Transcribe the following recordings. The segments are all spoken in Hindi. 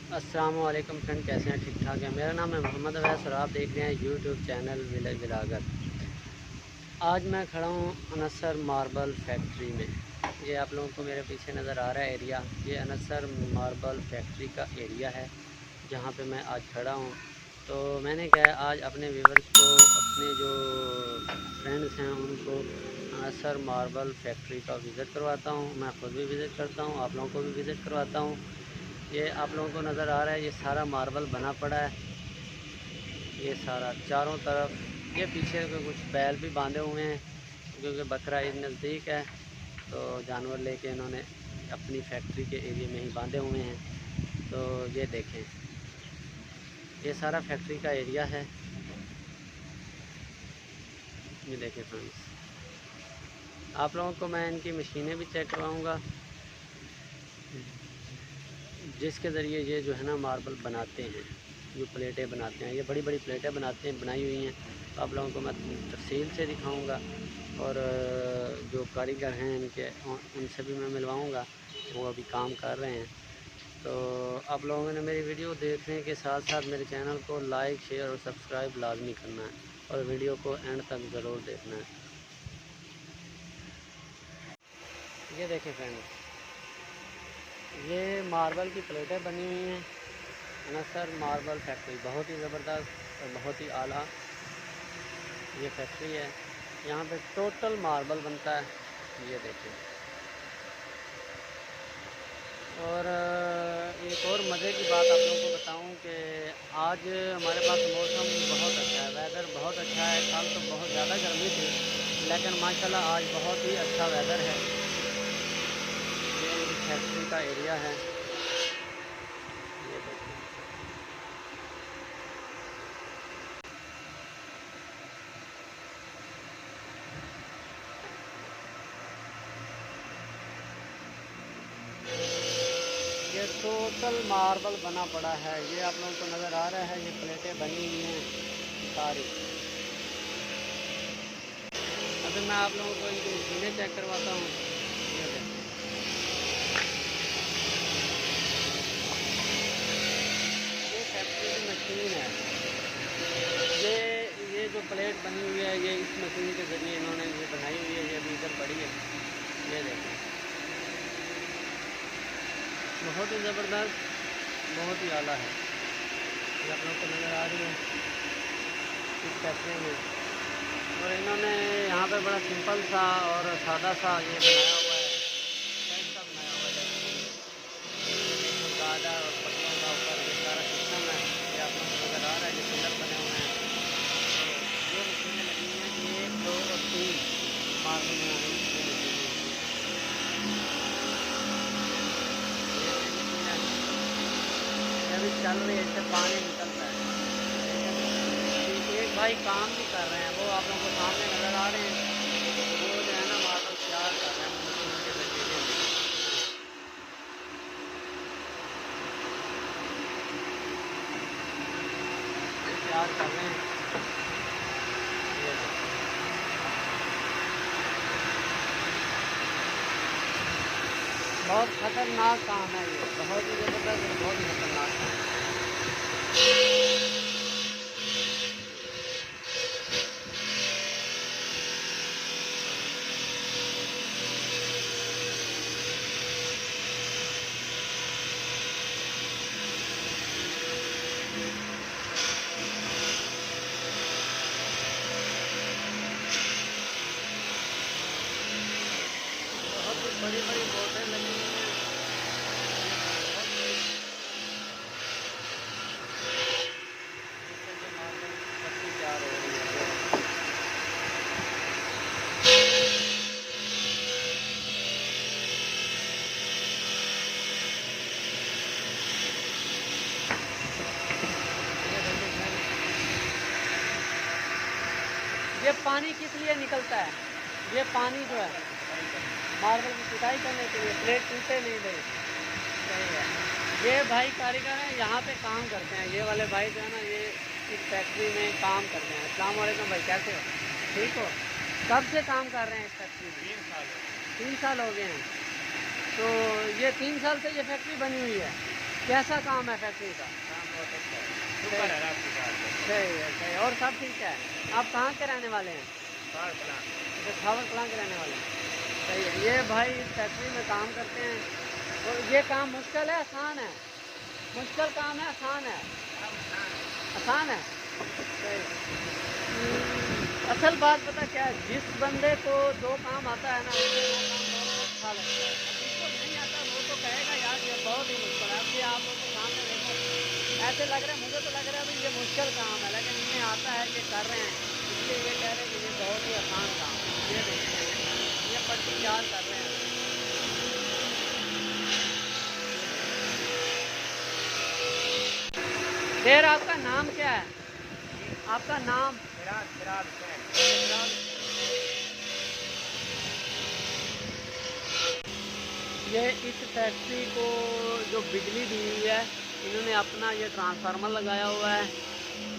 अस्सलाम वालेकुम फ्रेंड, कैसे हैं? ठीक ठाक है। मेरा नाम है मोहम्मद अवैस और आप देख रहे हैं यूट्यूब चैनल विलेज ब्लॉगर। आज मैं खड़ा हूँ अनसर मार्बल फैक्ट्री में। ये आप लोगों को मेरे पीछे नज़र आ रहा है एरिया, ये अनसर मार्बल फैक्ट्री का एरिया है जहाँ पे मैं आज खड़ा हूँ। तो मैंने कहा आज अपने व्यूअर्स को, अपने जो फ्रेंड्स हैं उनको अनसर मार्बल फैक्ट्री का विज़िट करवाता हूँ। मैं ख़ुद भी विज़िट करता हूँ, आप लोगों को भी विज़िट करवाता हूँ। ये आप लोगों को नज़र आ रहा है, ये सारा मार्बल बना पड़ा है, ये सारा चारों तरफ। ये पीछे के कुछ बैल भी बांधे हुए हैं क्योंकि बकरा ईद नज़दीक है, तो जानवर लेके इन्होंने अपनी फैक्ट्री के एरिया में ही बांधे हुए हैं। तो ये देखें, ये सारा फैक्ट्री का एरिया है। ये देखें फ्रेंड्स, आप लोगों को मैं इनकी मशीनें भी चेक करवाऊँगा जिसके ज़रिए ये जो है ना मार्बल बनाते हैं, जो प्लेटें बनाते हैं, ये बड़ी बड़ी प्लेटें बनाते हैं, बनाई हुई हैं। तो आप लोगों को मैं तफसील से दिखाऊंगा और जो कारीगर हैं इनके उनसे भी मैं मिलवाऊंगा, वो अभी काम कर रहे हैं। तो आप लोगों ने मेरी वीडियो देखने के साथ साथ मेरे चैनल को लाइक, शेयर और सब्सक्राइब लाजमी करना है और वीडियो को एंड तक ज़रूर देखना है। ये देखें फ्रेंड्स, ये मार्बल की प्लेटें बनी हुई हैं। अनसर मार्बल फैक्ट्री बहुत ही ज़बरदस्त और बहुत ही आला ये फैक्ट्री है। यहाँ पे टोटल मार्बल बनता है, ये देखें। और एक और मज़े की बात आप लोगों को बताऊं कि आज हमारे पास मौसम बहुत अच्छा है, वेदर बहुत अच्छा है। कल तो बहुत ज़्यादा गर्मी थी, लेकिन माशाल्लाह आज बहुत ही अच्छा वेदर है। ये फैक्ट्री का एरिया है, ये देखें। ये टोटल मार्बल बना पड़ा है, ये आप लोगों को नज़र आ रहा है। ये प्लेटें बनी हुई हैं सारी। अभी मैं आप लोगों को इनकी मशीनें चेक करवाता हूँ। ये देखें, ये फैक्ट्री की मशीन है। ये जो प्लेट बनी हुई है, ये इस मशीन के ज़रिए इन्होंने ये बनाई हुई है। ये अभी इधर पड़ी है, ये देखें। बहुत ही ज़बरदस्त, बहुत ही आला है। ये आप लोगों को नज़र आ रही है इस फैक्ट्री में। और इन्होंने यहाँ पे बड़ा सिंपल सा और सादा सा ये बनाया हुआ है, कैसा बनाया हुआ है। गादा और पत्तों का ऊपर ये सारा सिस्टम है, ये आप लोगों को नज़र आ रहा है। ये पिलर बने हुए हैं। तो ये मशीनें लगी हैं 1, 2 और 3 मार्बल बनाने की ये मशीनें। ये अभी चल रही है, इससे पानी निकलता है। एक भाई काम भी कर रहे हैं, वो आप लोगों को सामने नज़र आ रहे हैं। वो जो है ना मार्बल तैयार कर रहे हैं मशीन के ज़रिए। तैयार कर रहे हैं, ये बहुत ख़तरनाक काम है। ये बहुत ही ज़बरदस्त और बहुत ही ख़तरनाक काम है। बहुत बड़ी बड़ी बोटें लगी हुई हैं। इससे जो मार्बल पट्टी तैयार हो रही है। ये देखिए फ्रेंड्स, ये पानी किस लिए निकलता है? ये पानी जो है मार्बल की पिटाई करने के लिए, प्लेट टूटे नहीं दे। सही है। ये भाई कारीगर हैं, यहाँ पे काम करते हैं। ये वाले भाई जो है ना, ये इस फैक्ट्री में काम करते हैं। अस्सलाम वालेकुम भाई, कैसे हो? ठीक हो? कब से काम कर रहे हैं इस फैक्ट्री में? 3 साल 3 साल हो गए हैं। तो ये 3 साल से ये फैक्ट्री बनी हुई है। कैसा काम है फैक्ट्री का? काम बहुत अच्छा है, शुक्र है आपकी बात है। सही है, सही है। और सब ठीक है? आप कहाँ के रहने वाले हैं? कार प्लान अच्छा, खावर कलां के रहने वाले हैं। सही है। ये भाई इस फैक्ट्री में काम करते हैं। और ये काम मुश्किल है आसान है? मुश्किल काम है आसान है? आसान है। सही। असल बात पता क्या है, जिस बंदे को जो काम आता है ना उसको वो काम बहुत अच्छा लगता है। जिसको नहीं आता वो तो कहेगा यार ये बहुत ही मुश्किल है। अब ये आप लोग के सामने देखो, ऐसे लग रहा है, मुझे तो लग रहा है भाई ये मुश्किल काम है, लेकिन इन्हें आता है, ये कर रहे हैं, इसलिए ये कह रहे हैं कि ये बहुत ही आसान काम है। ये देखते हैं, ये पट्टी याद कर रहे हैं। फिर आपका नाम क्या है? आपका नाम? फिराद हुसैन। ये इस फैक्ट्री को जो बिजली दी हुई है, इन्होंने अपना ये ट्रांसफार्मर लगाया हुआ है।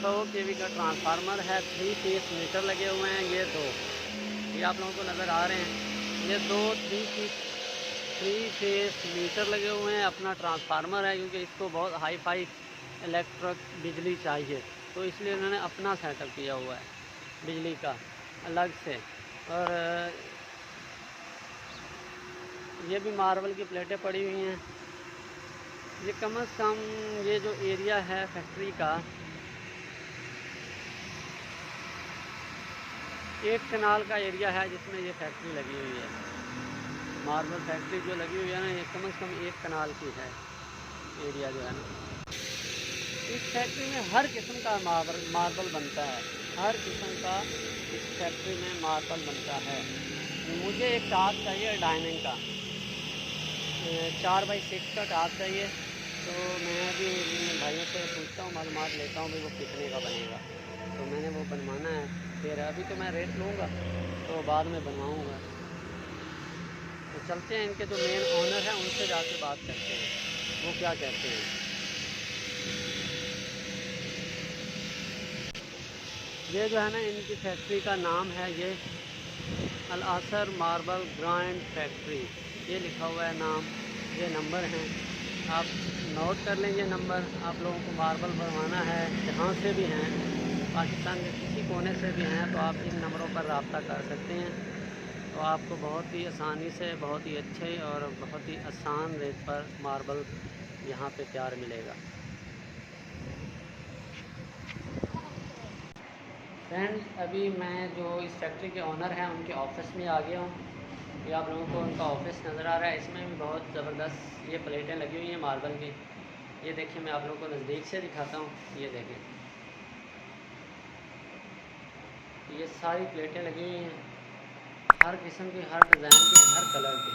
100 kV का ट्रांसफार्मर है, 3 फेस मीटर लगे हुए हैं। ये दो, ये आप लोगों को नज़र आ रहे हैं, ये दो 3 फेस मीटर लगे हुए हैं। अपना ट्रांसफार्मर है, क्योंकि इसको बहुत हाई फाई इलेक्ट्रिक बिजली चाहिए, तो इसलिए उन्होंने अपना सेटअप किया हुआ है बिजली का अलग से। और ये भी मार्बल की प्लेटें पड़ी हुई हैं। ये कम से कम ये जो एरिया है फैक्ट्री का, 1 कनाल का एरिया है जिसमें ये फैक्ट्री लगी हुई है। मार्बल फैक्ट्री जो लगी हुई है ना, ये कम से कम 1 कनाल की है एरिया जो है ना। इस फैक्ट्री में हर किस्म का मार्बल बनता है, हर किस्म का इस फैक्ट्री में मार्बल बनता है। मुझे एक टाप चाहिए डाइनिंग का, 4x6 का टाप चाहिए। तो मैं भी भाइयों से पूछता हूँ, मालूमात लेता हूँ भाई वो कितने का बनेगा, तो मैंने वो बनवाना है। फिर अभी तो मैं रेट लूँगा, तो बाद में बनवाऊँगा। तो चलते हैं, इनके जो मेन ऑनर हैं उनसे जाके बात करते हैं, वो क्या कहते हैं। ये जो है ना, इनकी फैक्ट्री का नाम है ये अल आसर मार्बल ग्राइंड फैक्ट्री, ये लिखा हुआ है नाम। ये नंबर हैं, आप नोट कर लें ये नंबर। आप लोगों को मार्बल बनवाना है, जहाँ से भी हैं, पाकिस्तान के किसी कोने से भी हैं, तो आप इन नंबरों पर रब्ता कर सकते हैं। तो आपको बहुत ही आसानी से, बहुत ही अच्छे और बहुत ही आसान रेट पर मार्बल यहाँ पे तैयार मिलेगा। फ्रेंड्स, अभी मैं जो इस फैक्ट्री के ओनर हैं उनके ऑफिस में आ गया हूँ। ये आप लोगों को उनका ऑफिस नज़र आ रहा है। इसमें भी बहुत ज़बरदस्त ये प्लेटें लगी हुई हैं मार्बल की। ये देखिए, मैं आप लोगों को नज़दीक से दिखाता हूँ। ये देखें, ये सारी प्लेटें लगी हुई हैं, हर किस्म की, हर डिज़ाइन की, हर कलर की।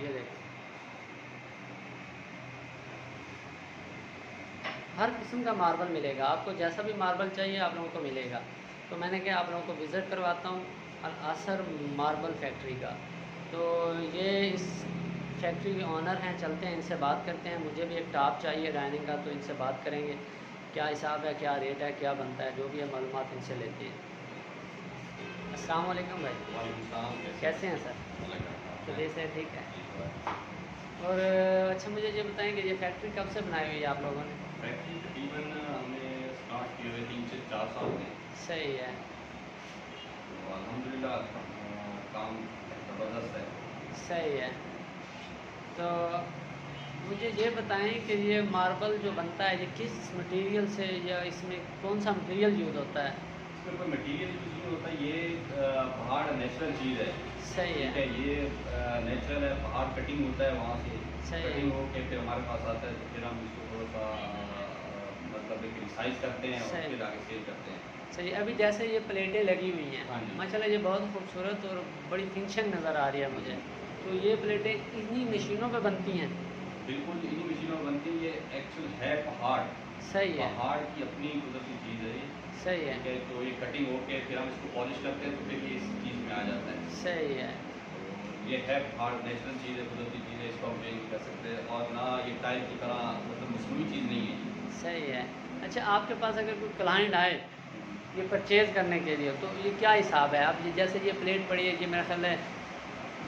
ये देखें, हर किस्म का मार्बल मिलेगा आपको, जैसा भी मार्बल चाहिए आप लोगों को मिलेगा। तो मैंने क्या, आप लोगों को विज़िट करवाता हूँ अल आसर मार्बल फैक्ट्री का। तो ये इस फैक्ट्री के ऑनर हैं, चलते हैं इनसे बात करते हैं। मुझे भी एक टॉप चाहिए डाइनिंग का, तो इनसे बात करेंगे क्या हिसाब है, क्या रेट है, क्या बनता है, जो भी है मालूमात इनसे लेते हैं। अस्सलाम वालेकुम भाई, कैसे हैं सर? चलिए सर, ठीक है। और अच्छा, मुझे ये बताएं कि ये फैक्ट्री कब से बनाई हुई है आप लोगों ने? फैक्ट्री तकरीबन हमने स्टार्ट किए हुए 3 से 4 साल में। सही है। तो अल्हम्दुलिल्लाह काम ज़बरदस्त है। सही है। तो मुझे ये बताएं कि ये मार्बल जो बनता है, ये किस मटेरियल से, या इसमें कौन सा मटेरियल यूज़ होता है? इसमें कोई मटेरियल यूज़ नहीं होता, ये पहाड़ नेचुरल चीज़ है। सही ठीक है। है, ये नेचुरल है, पहाड़ कटिंग होता है वहाँ से, सही है। कटिंग होके फिर हमारे पास आता है, तो फिर हम इसको थोड़ा सा मतलब एक रिसाइज करते हैं और सही। फिर आगे सेल करते हैं। सही। अभी जैसे ये प्लेटें लगी हुई हैं, हाँ जी। माशाल्लाह, ये बहुत खूबसूरत और बड़ी फिनिशिंग नज़र आ रही है मुझे। तो ये प्लेटें इन्हीं मशीनों पे बनती हैं? बिल्कुल इन्हीं मशीनों में बनती है, ये एक्चुअल है पहाड़। सही है। पहाड़ की अपनी कुदरती चीज़ है ये। सही है। ठीक है, तो ये कटिंग होके फिर हम इसको पॉलिश करते हैं, तो फिर ये इस चीज़ में आ जाता है। सही है। तो ये है पहाड़, नेचुरल चीज़ है, कुदरती चीज़ है, इसको हम चेंज नहीं कर सकते, और ना ये टाइल की तरह मतलब मसनूई चीज़ नहीं है। सही है। अच्छा, आपके पास अगर कोई क्लाइंट आए ये परचेज़ करने के लिए, तो ये क्या हिसाब है? आप ये जैसे ये प्लेट पड़ी है, ये मेरा ख्याल है